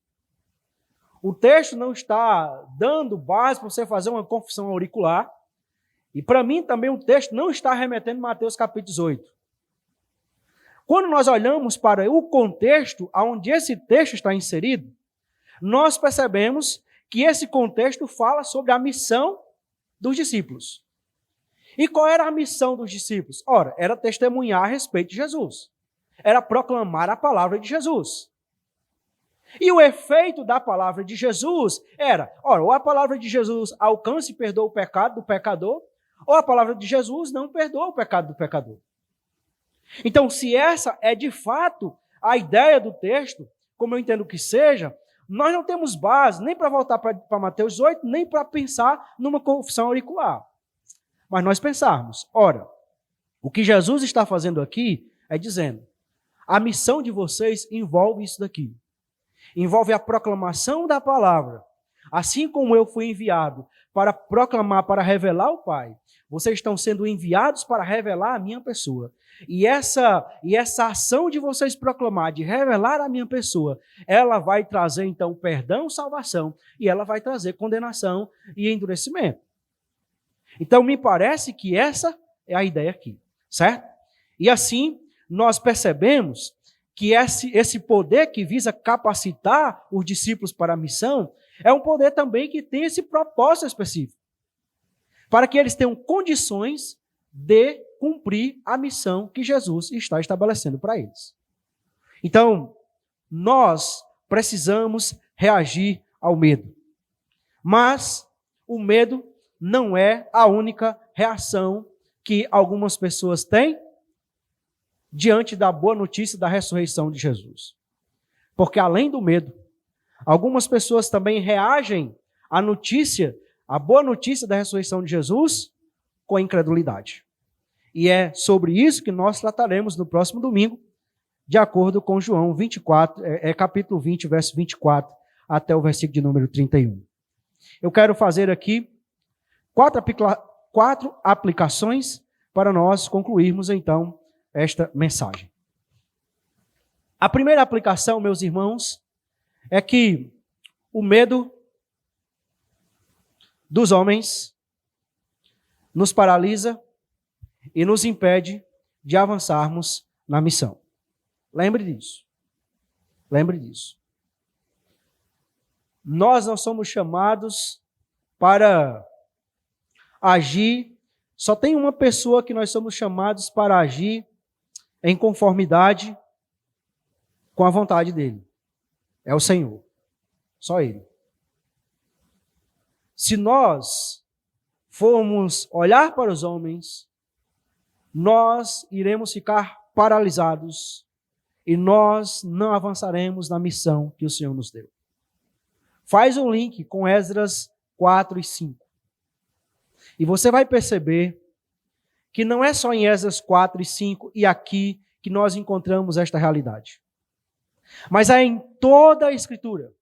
O texto não está dando base para você fazer uma confissão auricular. E para mim também o texto não está remetendo a Mateus capítulo 18. Quando nós olhamos para o contexto onde esse texto está inserido, nós percebemos que esse contexto fala sobre a missão dos discípulos. E qual era a missão dos discípulos? Ora, era testemunhar a respeito de Jesus. Era proclamar a palavra de Jesus. E o efeito da palavra de Jesus era, ou a palavra de Jesus alcança e perdoa o pecado do pecador, ou a palavra de Jesus não perdoa o pecado do pecador. Então, se essa é de fato a ideia do texto, como eu entendo que seja, nós não temos base nem para voltar para Mateus 18, nem para pensar numa confissão auricular. Mas nós pensarmos, ora, o que Jesus está fazendo aqui é dizendo, a missão de vocês envolve isso daqui. Envolve a proclamação da palavra. Assim como eu fui enviado para proclamar, para revelar o Pai, vocês estão sendo enviados para revelar a minha pessoa. E essa ação de vocês proclamar, de revelar a minha pessoa, ela vai trazer, então, perdão, salvação, e ela vai trazer condenação e endurecimento. Então, me parece que essa é a ideia aqui, certo? E assim, nós percebemos que esse poder que visa capacitar os discípulos para a missão é um poder também que tem esse propósito específico, para que eles tenham condições de cumprir a missão que Jesus está estabelecendo para eles. Então, nós precisamos reagir ao medo. Mas o medo não é a única reação que algumas pessoas têm diante da boa notícia da ressurreição de Jesus. Porque além do medo, algumas pessoas também reagem à boa notícia da ressurreição de Jesus com a incredulidade. E é sobre isso que nós trataremos no próximo domingo, de acordo com João 24, capítulo 20, verso 24, até o versículo de número 31. Eu quero fazer aqui 4 aplicações para nós concluirmos, então, esta mensagem. A primeira aplicação, meus irmãos, é que o medo dos homens nos paralisa e nos impede de avançarmos na missão. Lembre disso. Lembre disso. Nós não somos chamados para agir. Só tem uma pessoa que nós somos chamados para agir em conformidade com a vontade dele. É o Senhor. Só Ele. Se nós formos olhar para os homens, nós iremos ficar paralisados e nós não avançaremos na missão que o Senhor nos deu. Faz um link com Esdras 4 e 5. E você vai perceber que não é só em Esdras 4 e 5 e aqui que nós encontramos esta realidade. Mas é em toda a Escritura.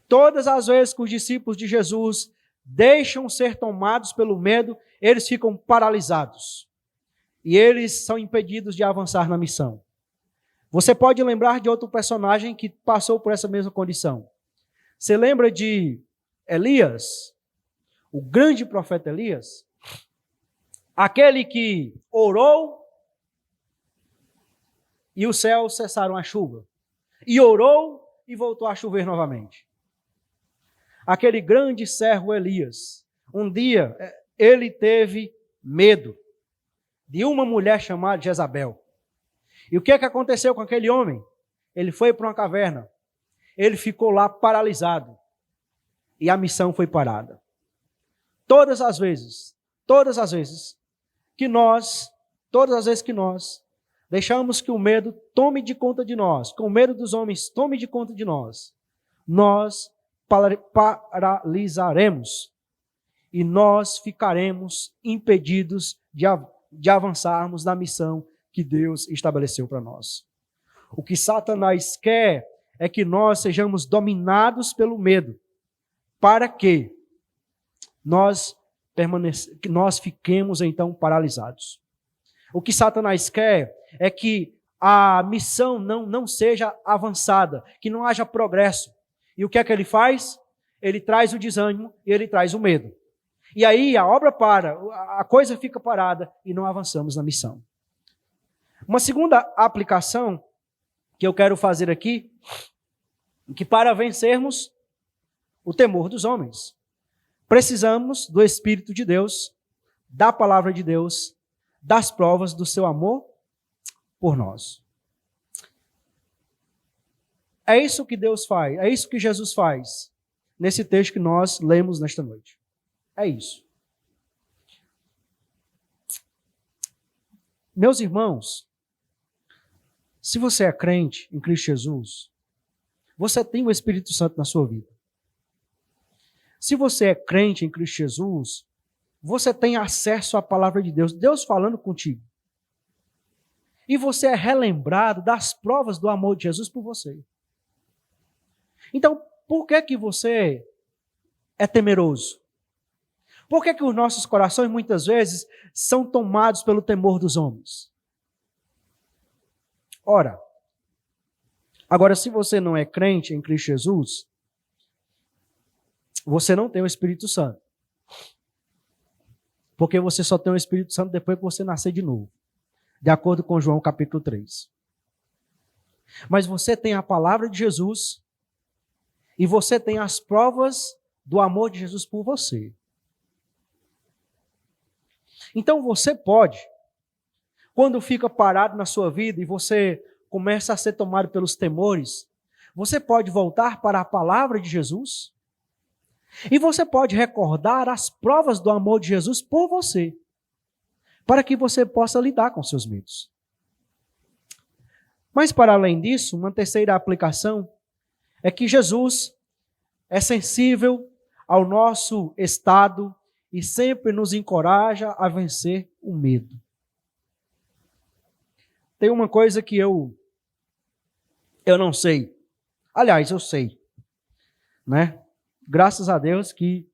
Todas as vezes que os discípulos de Jesus deixam ser tomados pelo medo, eles ficam paralisados. E eles são impedidos de avançar na missão. Você pode lembrar de outro personagem que passou por essa mesma condição. Você lembra de Elias? O grande profeta Elias? Aquele que orou e os céus cessaram a chuva. E orou e voltou a chover novamente. Aquele grande servo Elias. Um dia, ele teve medo de uma mulher chamada Jezabel. E o que aconteceu com aquele homem? Ele foi para uma caverna. Ele ficou lá paralisado. E a missão foi parada. Todas as vezes que nós deixamos que o medo tome de conta de nós, que o medo dos homens tome de conta de nós paralisaremos e nós ficaremos impedidos de avançarmos na missão que Deus estabeleceu para nós. O que Satanás quer é que nós sejamos dominados pelo medo, para que nós fiquemos então paralisados. O que Satanás quer é que a missão não seja avançada, que não haja progresso. E o que é que ele faz? Ele traz o desânimo e ele traz o medo. E aí a obra para, a coisa fica parada e não avançamos na missão. Uma segunda aplicação que eu quero fazer aqui, que para vencermos o temor dos homens, precisamos do Espírito de Deus, da palavra de Deus, das provas do seu amor por nós. É isso que Deus faz, é isso que Jesus faz nesse texto que nós lemos nesta noite. É isso. Meus irmãos, se você é crente em Cristo Jesus, você tem o Espírito Santo na sua vida. Se você é crente em Cristo Jesus, você tem acesso à palavra de Deus, Deus falando contigo. E você é relembrado das provas do amor de Jesus por você. Então, por que você é temeroso? Por que os nossos corações muitas vezes são tomados pelo temor dos homens? Ora, agora se você não é crente em Cristo Jesus, você não tem o Espírito Santo. Porque você só tem o Espírito Santo depois que você nascer de novo. De acordo com João capítulo 3. Mas você tem a palavra de Jesus e você tem as provas do amor de Jesus por você. Então você pode, quando fica parado na sua vida e você começa a ser tomado pelos temores, você pode voltar para a palavra de Jesus e você pode recordar as provas do amor de Jesus por você, para que você possa lidar com seus medos. Mas para além disso, uma terceira aplicação é que Jesus é sensível ao nosso estado e sempre nos encoraja a vencer o medo. Tem uma coisa que eu não sei. Aliás, eu sei, né? Graças a Deus que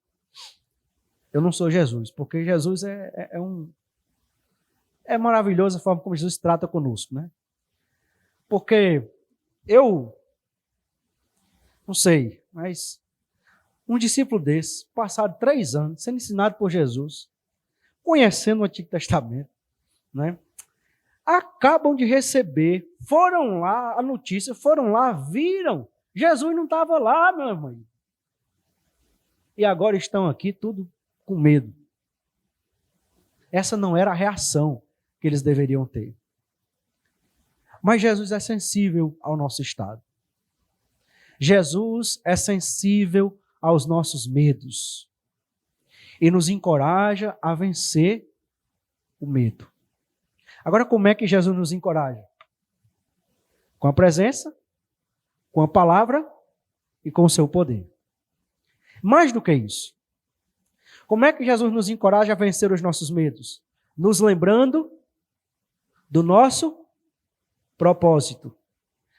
eu não sou Jesus, porque Jesus é É maravilhosa a forma como Jesus trata conosco, né? Porque eu, não sei, mas um discípulo desse, passado 3 anos, sendo ensinado por Jesus, conhecendo o Antigo Testamento, né? Acabam de receber, foram lá, a notícia, foram lá, viram, Jesus não estava lá, meu irmão. E agora estão aqui tudo com medo. Essa não era a reação que eles deveriam ter. Mas Jesus é sensível ao nosso estado. Jesus é sensível aos nossos medos. E nos encoraja a vencer o medo. Agora, como é que Jesus nos encoraja? Com a presença, com a palavra e com o seu poder. Mais do que isso. Como é que Jesus nos encoraja a vencer os nossos medos? Nos lembrando do nosso propósito.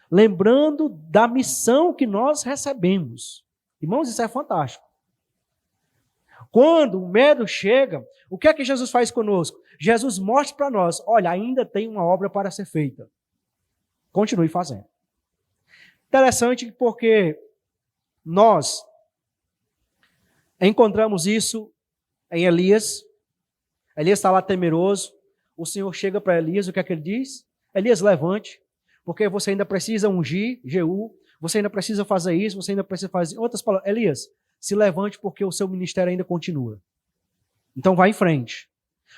Lembrando da missão que nós recebemos. Irmãos, isso é fantástico. Quando o medo chega, o que é que Jesus faz conosco? Jesus mostra para nós, olha, ainda tem uma obra para ser feita. Continue fazendo. Interessante porque nós encontramos isso em Elias. Elias está lá temeroso. O Senhor chega para Elias, o que é que ele diz? Elias, levante, porque você ainda precisa ungir Jeú, você ainda precisa fazer isso, você ainda precisa fazer... Outras palavras, Elias, se levante porque o seu ministério ainda continua. Então vá em frente.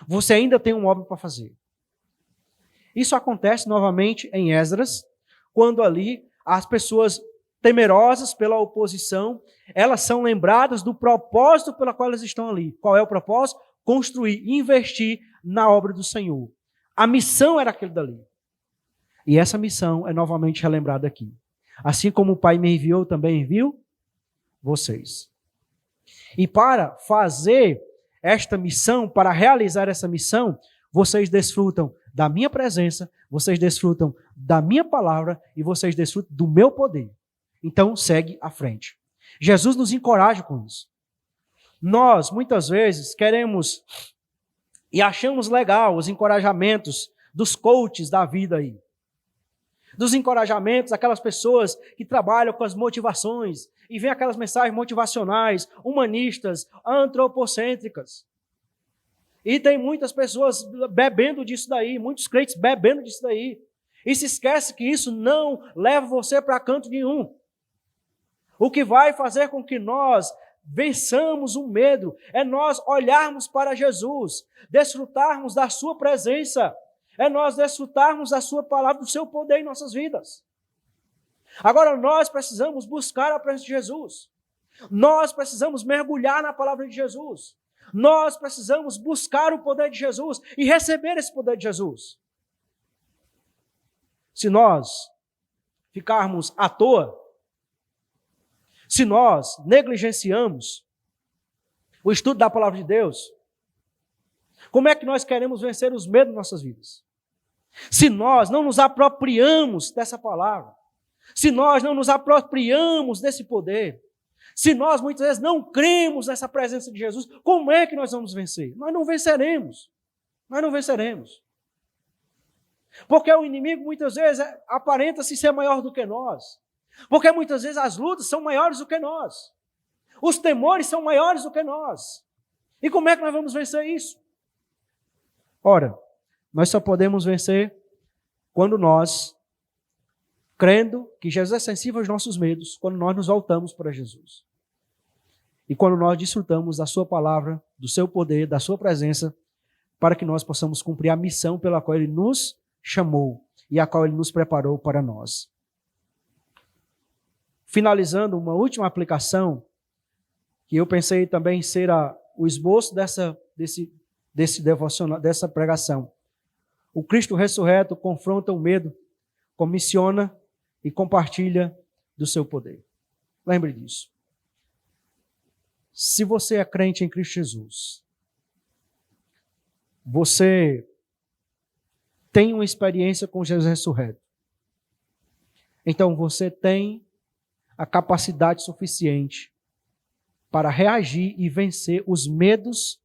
Você ainda tem uma obra para fazer. Isso acontece novamente em Esdras, quando ali as pessoas temerosas pela oposição, elas são lembradas do propósito pelo qual elas estão ali. Qual é o propósito? Construir, investir na obra do Senhor. A missão era aquele dali. E essa missão é novamente relembrada aqui. Assim como o Pai me enviou, também enviou vocês. E para fazer esta missão, para realizar essa missão, vocês desfrutam da minha presença, vocês desfrutam da minha palavra e vocês desfrutam do meu poder. Então, segue à frente. Jesus nos encoraja com isso. Nós, muitas vezes, queremos e achamos legal os encorajamentos dos coaches da vida aí. Dos encorajamentos, aquelas pessoas que trabalham com as motivações e vem aquelas mensagens motivacionais, humanistas, antropocêntricas. E tem muitas pessoas bebendo disso daí, muitos crentes bebendo disso daí. E se esquece que isso não leva você para canto nenhum. O que vai fazer com que nós vençamos o medo é nós olharmos para Jesus, desfrutarmos da sua presença, é nós desfrutarmos da sua palavra, do seu poder em nossas vidas. Agora nós precisamos buscar a presença de Jesus. Nós precisamos mergulhar na palavra de Jesus. Nós precisamos buscar o poder de Jesus e receber esse poder de Jesus. Se nós ficarmos à toa, se nós negligenciamos o estudo da palavra de Deus, como é que nós queremos vencer os medos de nossas vidas? Se nós não nos apropriamos dessa palavra, se nós não nos apropriamos desse poder, se nós muitas vezes não cremos nessa presença de Jesus, como é que nós vamos vencer? Nós não venceremos. Nós não venceremos. Porque o inimigo muitas vezes aparenta-se ser maior do que nós. Porque muitas vezes as lutas são maiores do que nós. Os temores são maiores do que nós. E como é que nós vamos vencer isso? Ora, nós só podemos vencer quando nós, crendo que Jesus é sensível aos nossos medos, quando nós nos voltamos para Jesus. E quando nós desfrutamos da sua palavra, do seu poder, da sua presença, para que nós possamos cumprir a missão pela qual Ele nos chamou e a qual Ele nos preparou para nós. Finalizando, uma última aplicação, que eu pensei também ser o esboço desse devocional, dessa pregação. O Cristo ressurreto confronta o medo, comissiona e compartilha do seu poder. Lembre disso. Se você é crente em Cristo Jesus, você tem uma experiência com Jesus ressurreto, então você tem a capacidade suficiente para reagir e vencer os medos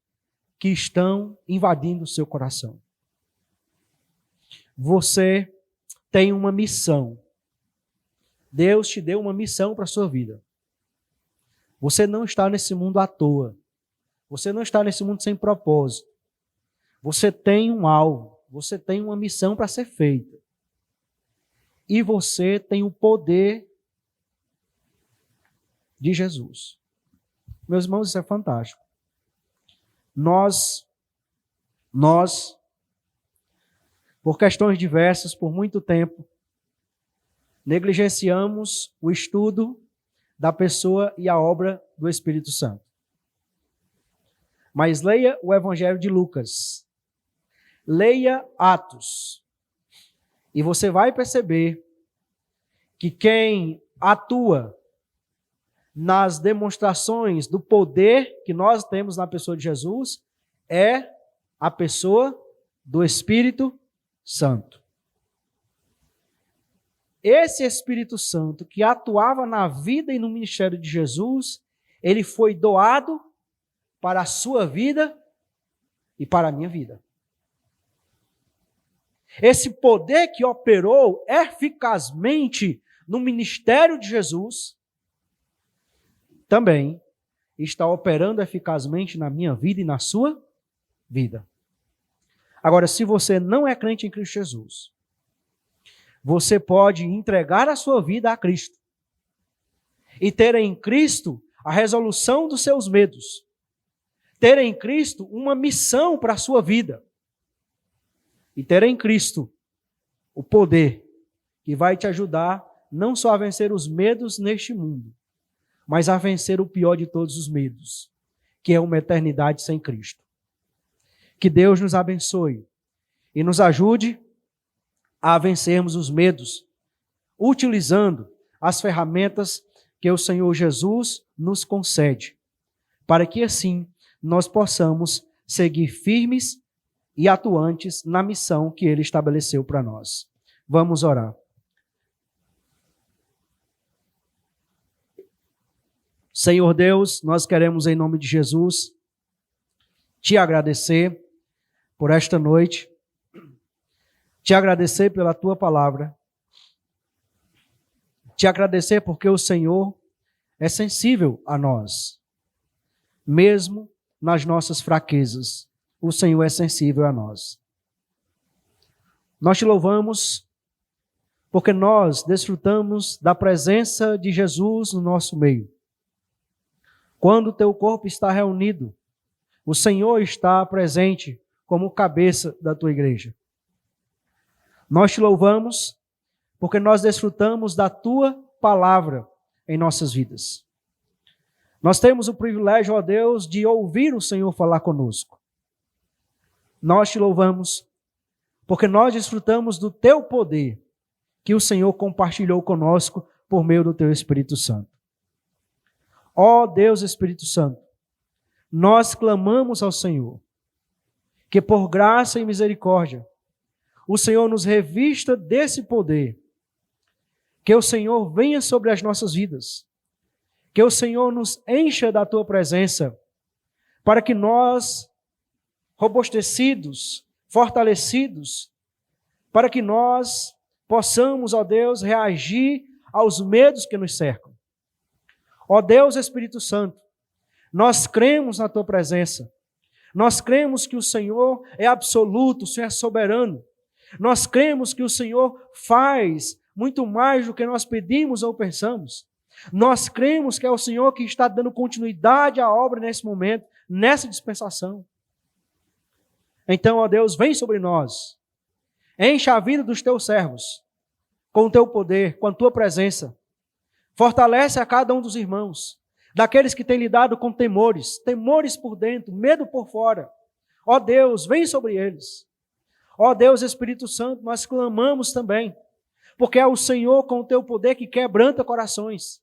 que estão invadindo o seu coração. você tem uma missão. Deus te deu uma missão para a sua vida. Você não está nesse mundo à toa. Você não está nesse mundo sem propósito. Você tem um alvo. Você tem uma missão para ser feita. E você tem o poder de Jesus. Meus irmãos, isso é fantástico. Nós, por questões diversas, por muito tempo, negligenciamos o estudo da pessoa e a obra do Espírito Santo. Mas leia o Evangelho de Lucas. Leia Atos. E você vai perceber que quem atua nas demonstrações do poder que nós temos na pessoa de Jesus é a pessoa do Espírito Santo. Esse Espírito Santo que atuava na vida e no ministério de Jesus, ele foi doado para a sua vida e para a minha vida. Esse poder que operou eficazmente no ministério de Jesus, também está operando eficazmente na minha vida e na sua vida. Agora, se você não é crente em Cristo Jesus, você pode entregar a sua vida a Cristo e ter em Cristo a resolução dos seus medos, ter em Cristo uma missão para a sua vida e ter em Cristo o poder que vai te ajudar não só a vencer os medos neste mundo, mas a vencer o pior de todos os medos, que é uma eternidade sem Cristo. Que Deus nos abençoe e nos ajude a vencermos os medos, utilizando as ferramentas que o Senhor Jesus nos concede, para que assim nós possamos seguir firmes e atuantes na missão que Ele estabeleceu para nós. Vamos orar. Senhor Deus, nós queremos em nome de Jesus te agradecer por esta noite, te agradecer pela tua palavra, te agradecer porque o Senhor é sensível a nós, mesmo nas nossas fraquezas, o Senhor é sensível a nós. Nós te louvamos porque nós desfrutamos da presença de Jesus no nosso meio. Quando o teu corpo está reunido, o Senhor está presente como cabeça da tua igreja. Nós te louvamos porque nós desfrutamos da tua palavra em nossas vidas. Nós temos o privilégio, ó Deus, de ouvir o Senhor falar conosco. Nós te louvamos porque nós desfrutamos do teu poder que o Senhor compartilhou conosco por meio do teu Espírito Santo. Ó Deus Espírito Santo, nós clamamos ao Senhor que por graça e misericórdia o Senhor nos revista desse poder, que o Senhor venha sobre as nossas vidas, que o Senhor nos encha da tua presença, para que nós, robustecidos, fortalecidos, para que nós possamos, ó Deus, reagir aos medos que nos cercam. Ó Deus Espírito Santo, nós cremos na tua presença, nós cremos que o Senhor é absoluto, o Senhor é soberano, nós cremos que o Senhor faz muito mais do que nós pedimos ou pensamos. Nós cremos que é o Senhor que está dando continuidade à obra nesse momento, nessa dispensação. Então, ó Deus, vem sobre nós, encha a vida dos teus servos com o teu poder, com a tua presença. Fortalece a cada um dos irmãos, daqueles que têm lidado com temores por dentro, medo por fora. Ó Deus, vem sobre eles. Ó Deus Espírito Santo, nós clamamos também, porque é o Senhor com o teu poder que quebranta corações.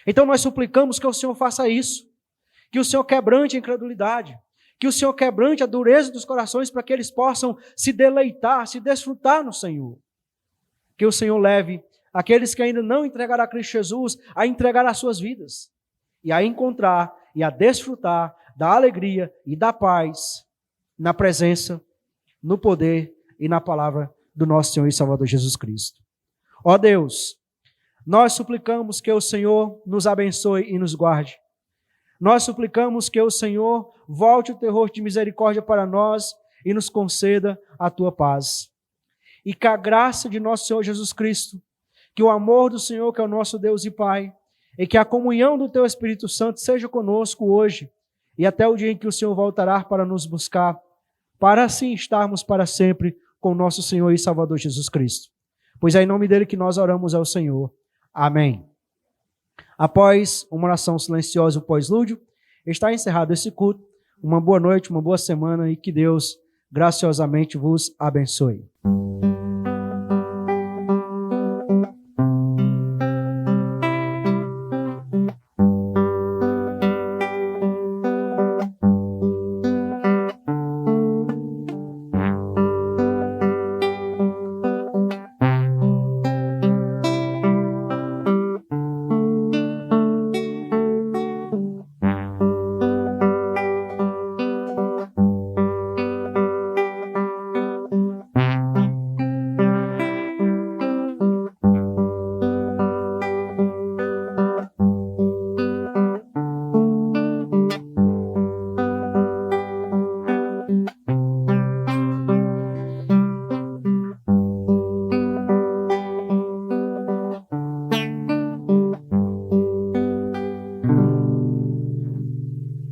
Então nós suplicamos que o Senhor faça isso, que o Senhor quebrante a incredulidade, que o Senhor quebrante a dureza dos corações para que eles possam se deleitar, se desfrutar no Senhor. Que o Senhor leve aqueles que ainda não entregaram a Cristo Jesus a entregar as suas vidas e a encontrar e a desfrutar da alegria e da paz na presença, no poder e na palavra do nosso Senhor e Salvador Jesus Cristo. Ó Deus, nós suplicamos que o Senhor nos abençoe e nos guarde. Nós suplicamos que o Senhor volte o teu rosto de misericórdia para nós e nos conceda a tua paz. E que a graça de nosso Senhor Jesus Cristo, que o amor do Senhor, que é o nosso Deus e Pai, e que a comunhão do teu Espírito Santo seja conosco hoje e até o dia em que o Senhor voltará para nos buscar, para assim estarmos para sempre com o nosso Senhor e Salvador Jesus Cristo. Pois é em nome dele que nós oramos ao Senhor. Amém. Após uma oração silenciosa e o pós-lúdio, está encerrado esse culto. Uma boa noite, uma boa semana e que Deus graciosamente vos abençoe.